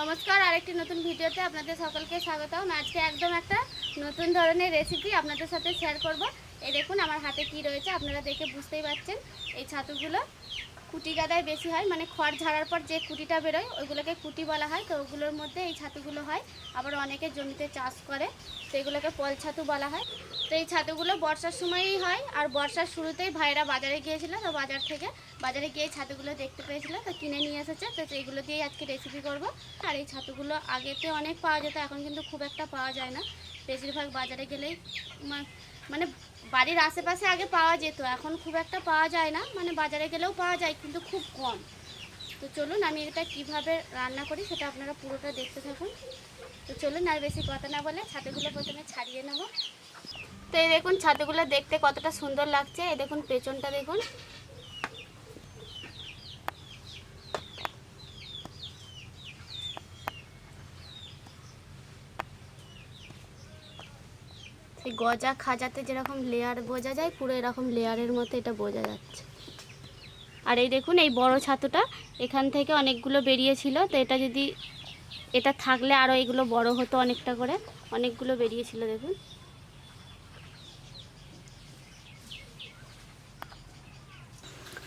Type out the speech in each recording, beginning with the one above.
নমস্কার, আরেকটি নতুন ভিডিওতে আপনাদের সকলকে স্বাগতম। আজকে একদম একটা নতুন ধরনের রেসিপি আপনাদের সাথে শেয়ার করব। এই দেখুন আমার হাতে কি রয়েছে, আপনারা দেখে বুঝতেই পারছেন। এই ছাতুগুলো কুটি গাদায় বেশি হয়, মানে খড় ঝাড়ার পর যে কুটিটা বেরোয় ওইগুলোকে কুটি বলা হয়। তো ওগুলোর মধ্যে এই ছাতুগুলো হয়। আবার অনেকে জমিতে চাষ করে, তো এগুলোকে পল ছাতু বলা হয়। তো এই ছাতুগুলো বর্ষার সময়ই হয়, আর বর্ষার শুরুতেই ভাইরা বাজারে গিয়েছিল, তো বাজারে গিয়ে ছাতুগুলো দেখতে পেয়েছিল, তো কিনে নিয়ে এসেছে। তো এইগুলো দিয়েই আজকে রেসিপি করব। আর এই ছাতুগুলো আগেতে অনেক পাওয়া যেত, এখন কিন্তু খুব একটা পাওয়া যায় না। বেশিরভাগ বাজারে গেলেই মানে বাড়ির আশেপাশে আগে পাওয়া যেত, এখন খুব একটা পাওয়া যায় না। মানে বাজারে গেলেও পাওয়া যায় কিন্তু খুব কম। তো চলুন আমি এটা কিভাবে রান্না করি সেটা আপনারা পুরোটা দেখতে থাকুন। তো চলুন আর বেশি কথা না বলে ছাতুগুলো প্রথমে ছাড়িয়ে নেব। তো এই দেখুন ছাতুগুলো দেখতে কতটা সুন্দর লাগছে। এই দেখুন পেছনটা দেখুন। এই গজা খাজাতে যেরকম লেয়ার বোঝা যায়, পুরো এরকম লেয়ারের মতো এটা বোঝা যাচ্ছে। আর এই দেখুন এই বড় ছাতুটা এখান থেকে অনেকগুলো বেরিয়েছিল, তো এটা থাকলে আরও এগুলো বড় হতো অনেকটা করে, অনেকগুলো বেরিয়েছিল দেখুন।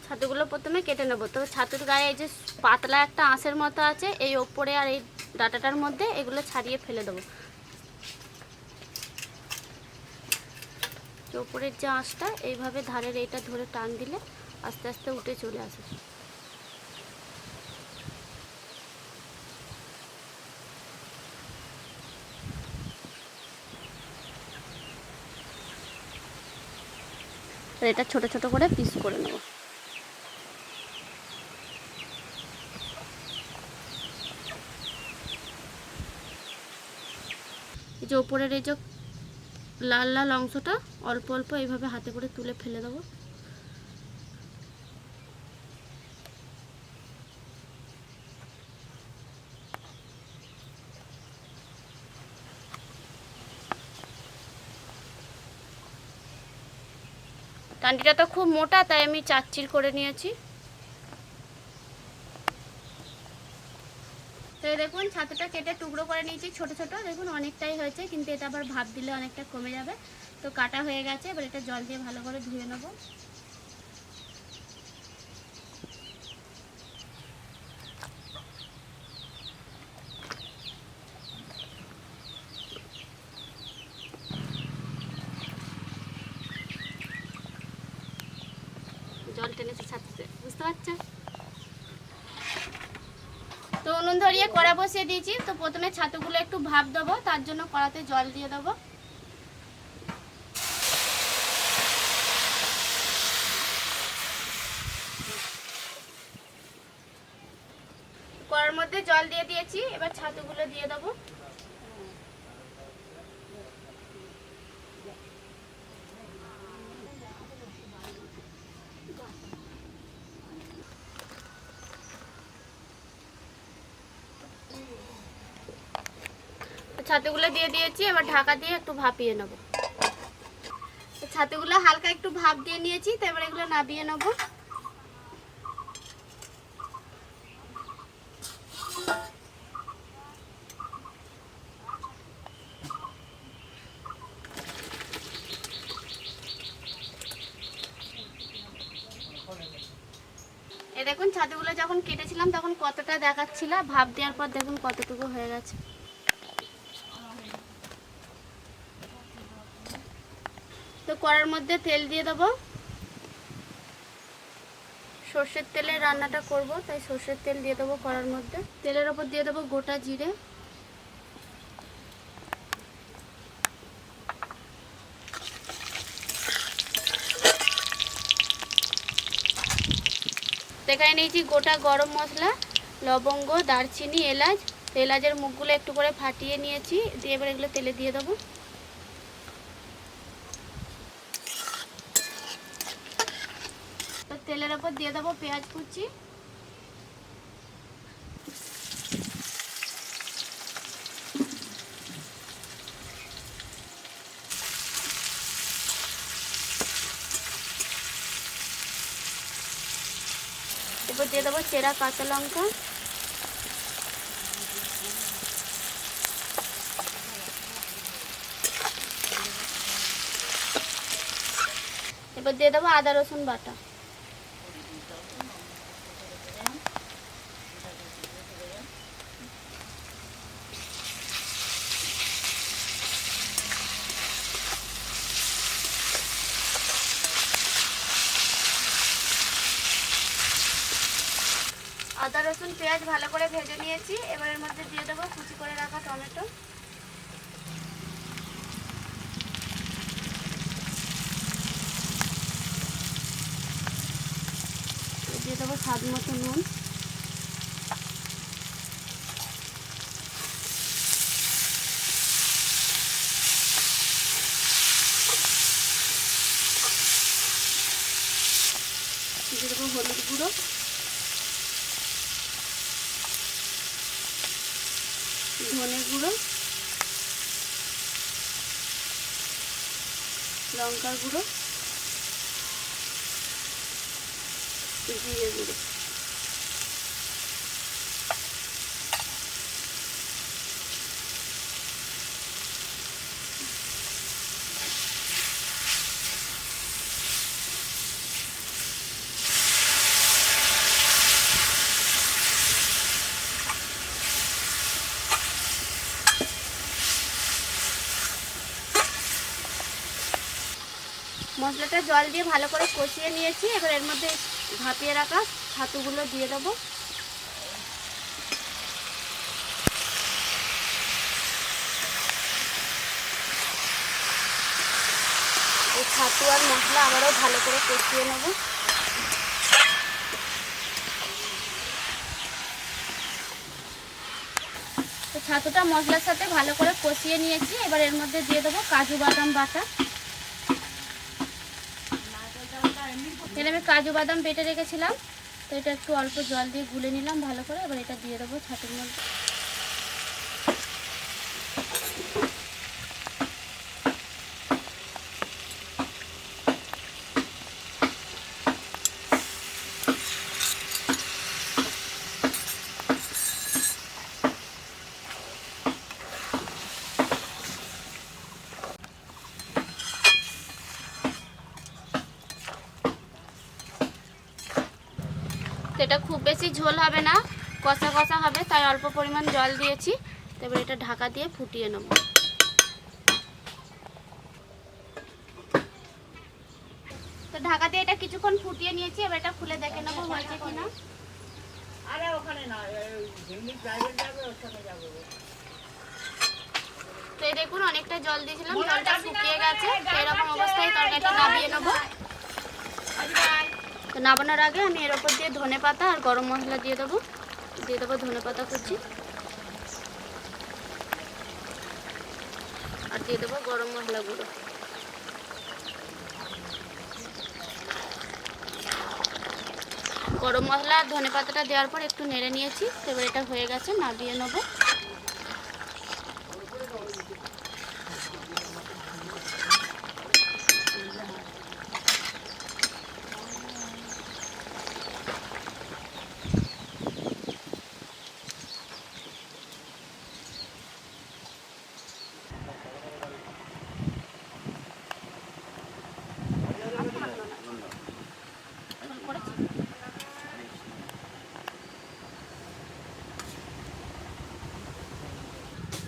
ছাতুগুলো প্রথমে কেটে নেবো। তো ছাতুর গায়ে এই যে পাতলা একটা আঁশের মতো আছে, এই ওপরে আর এই ডাটাটার মধ্যে এগুলো ছাড়িয়ে ফেলে দেবো। ওপরের যে আঁশটা এইভাবে ধারের এইটা ধরে টান দিলে আস্তে আস্তে উঠে চলে আসে। এটা ছোট ছোট করে পিস করে নেব। এই যে ওপরের এই যে লাল লাল অংশটা অল্প অল্প এইভাবে হাতে করে তুলে ফেলে দেবো। ডান্ডিটা তো খুব মোটা, তাই আমি চাচ্চির করে নিয়েছি। তো দেখুন ছাতুটা কেটে টুকরো করে নিয়েছি ছোট ছোট। দেখুন অনেকটাই হয়েছে, কিন্তু এটা আবার ভাপ দিলে অনেকটা কমে যাবে। তো কাটা হয়ে গেছে, এবার এটা জল দিয়ে ভালো করে ধুয়ে নেব। জল টেনেছে ছাতুতে, বুঝতে পারছেন? তো উনুন ধরিয়ে কড়া বসিয়ে দিয়েছি। তো প্রথমে ছাতুগুলো একটু ভাপ দেবো, তার জন্য কড়াতে জল দিয়ে দেবো। কড়ার মধ্যে জল দিয়ে দিয়েছি, এবার ছাতুগুলো দিয়ে দেবো। ছাতুগুলো দিয়ে দিয়েছি, এবার ঢাকা দিয়ে একটু ভাপিয়ে নেব। ছাতুগুলো হালকা একটু ভাপ দিয়ে নিয়েছি, তো এবার এগুলো নাবিয়ে নেব। এই দেখুন ছাতুগুলো যখন কেটেছিলাম তখন কতটা দেখাচ্ছিল, ভাপ দেওয়ার পর দেখুন কতটুকু হয়ে গেছে। তো কড়ার মধ্যে তেল দিয়ে দেবো। সর্ষের তেলে রান্নাটা করব, তাই সর্ষের তেল দিয়ে দেবো কড়ার মধ্যে। তেলের ওপর দিয়ে দেবো গোটা জিরে, এখানে নিয়েছি গোটা গরম মশলা, লবঙ্গ, দারচিনি, এলাচ। এলাচের মুখগুলো একটু করে ফাটিয়ে নিয়েছি, দিয়ে এবার এগুলো তেলে দিয়ে দেবো। তেলের ওপর দিয়ে দেবো পেঁয়াজ কুচি, এরপর দিয়ে দেবো চেরা কাঁচা লঙ্কা, এরপর দিয়ে দেবো আদা রসুন বাটা। আদা রসুন পেঁয়াজ ভালো করে ভেজে নিয়েছি। এবার এর মধ্যে দিয়ে দেবো কুচি করে রাখা টমেটো, দিয়ে দেবো স্বাদ মতো নুন, দিয়ে দেবো হলুদ গুঁড়ো, ধনে গুঁড়ো, লঙ্কার গুঁড়ো, জিরে গুঁড়ো। মশলাটা জল দিয়ে ভালো করে কষিয়ে নিয়েছি। এবার এর মধ্যে ভাপিয়ে রাখা ছাতুগুলো দিয়ে দেবো। এই ছাতু আর মশলা আবারও ভালো করে কষিয়ে নেব। তো ছাতুটা মশলার সাথে ভালো করে কষিয়ে নিয়েছি। এবার এর মধ্যে দিয়ে দেবো কাজু বাদাম বাটা। এখানে আমি কাজু বাদাম বেটে রেখেছিলাম, তো এটা একটু অল্প জল দিয়ে গুলে নিলাম ভালো করে। এবার এটা দিয়ে দেবো ছাতুর মধ্যে। এটা খুব বেশি ঝোল হবে না, কষা কষা হবে, তাই অল্প পরিমাণ জল দিয়েছি। এবার এটা ঢাকা দিয়ে ফুটিয়ে নেব। তো ঢাকা দিয়ে এটা কিছুক্ষণ ফুটিয়ে নিয়েছি। এবার এটা খুলে দেখে নেবো হয়েছে কিনা। তো এই দেখুন অনেকটা জল দিয়েছিলাম, জলটা শুকিয়ে গেছে। এরকম অবস্থায় তরকারিটা নামিয়ে নেবো। তো নামানোর আগে আমি এর ওপর দিয়ে ধনে পাতা আর গরম মশলা দিয়ে দেবো ধনে পাতা কুচি, আর দিয়ে দেবো গরম মশলা গুঁড়ো। গরম মশলা আর ধনে পাতাটা দেওয়ার পর একটু নেড়ে নিয়েছি। এবার এটা হয়ে গেছে, নামিয়ে নেবো।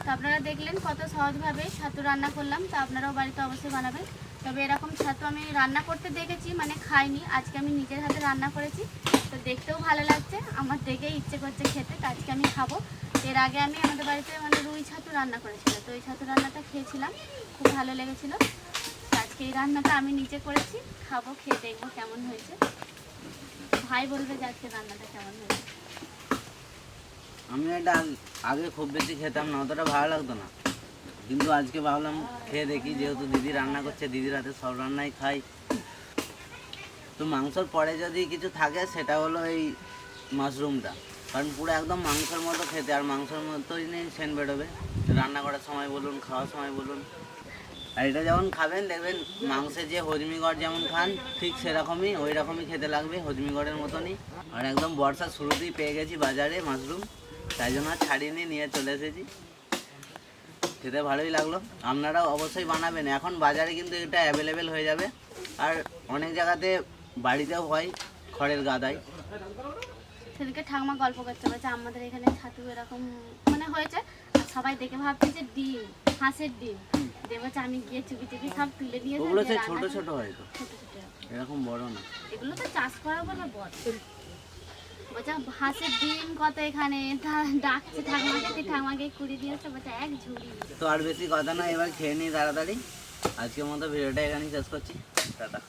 তো আপনারা দেখলেন কত সহজভাবে ছাতু রান্না করলাম। তো আপনারাও বাড়িতে অবশ্যই বানাবেন। তবে এরকম ছাতু আমি রান্না করতে দেখেছি, মানে খাইনি। আজকে আমি নিজের হাতে রান্না করেছি, তো দেখতেও ভালো লাগছে, আমার দেখেই ইচ্ছে করছে খেতে। তো আজকে আমি খাবো। এর আগে আমি আমাদের বাড়িতে মানে রুই ছাতু রান্না করেছিলাম, তো ওই ছাতু রান্নাটা খেয়েছিলাম, খুব ভালো লেগেছিলো। আজকে এই রান্নাটা আমি নিজে করেছি, খাবো, খেয়ে দেখবো কেমন হয়েছে। ভাই বলবে যে আজকে রান্নাটা কেমন হয়েছে। আমি এটা আগে খুব বেশি খেতাম না, অতটা ভালো লাগতো না, কিন্তু আজকে ভাবলাম খেয়ে দেখি, যেহেতু দিদি রান্না করছে, দিদির হাতে সব রান্নাই খাই। তো মাংসর পরে যদি কিছু থাকে সেটা হলো এই মাশরুমটা, কারণ পুরো একদম মাংসের মতো খেতে, আর মাংসের মতোই নেই সেন্ট বেরোবে রান্না করার সময় বলুন, খাওয়ার সময় বলুন। আর এটা যখন খাবেন দেখবেন মাংসে যে হজমিগড় যেমন খান ঠিক সেরকমই, ওই রকমই খেতে লাগবে, হজমিগড়ের মতনই। আর একদম বর্ষার শুরুতেই পেয়ে গেছি বাজারে মাশরুম, তাই জন্য ছাড়িয়ে নিয়ে চলে এসেছি। খেতে ভালোই লাগলো, আপনারাও অবশ্যই বানাবেন। এখন বাজারে কিন্তু এটা অ্যাভেলেবেল হয়ে যাবে, আর অনেক জায়গাতে বাড়িতেও হয় খড়ের গাদায়। সেদিকে ঠাকুমা গল্প করতে বলছে আমাদের এখানে ছাতু এরকম মানে হয়েছে, আর সবাই দেখে ভাবছে যে ডিম, হাঁসের ডিম। দিয়ে বলছে আমি গিয়ে চুপি চুপি সব তুলে নিয়ে ওগুলো সে ছোট ছোট হয় তো, ছোট ছোট এরকম বড় না। এগুলো তো চাষ করা বলে বড়। বলছে হাঁসের ডিম কত এখানে, ডাকছে ঠাকুমাকে, তুই ঠাকুমাকে কুড়ি দিয়েছে, বলছে এক ঝুড়ি। তো আর বেশি কথা না, এবার খেয়ে নিই তাড়াতাড়ি। আজকের মতো ভিডিওটা এখানেই শেষ করছি, টাটা।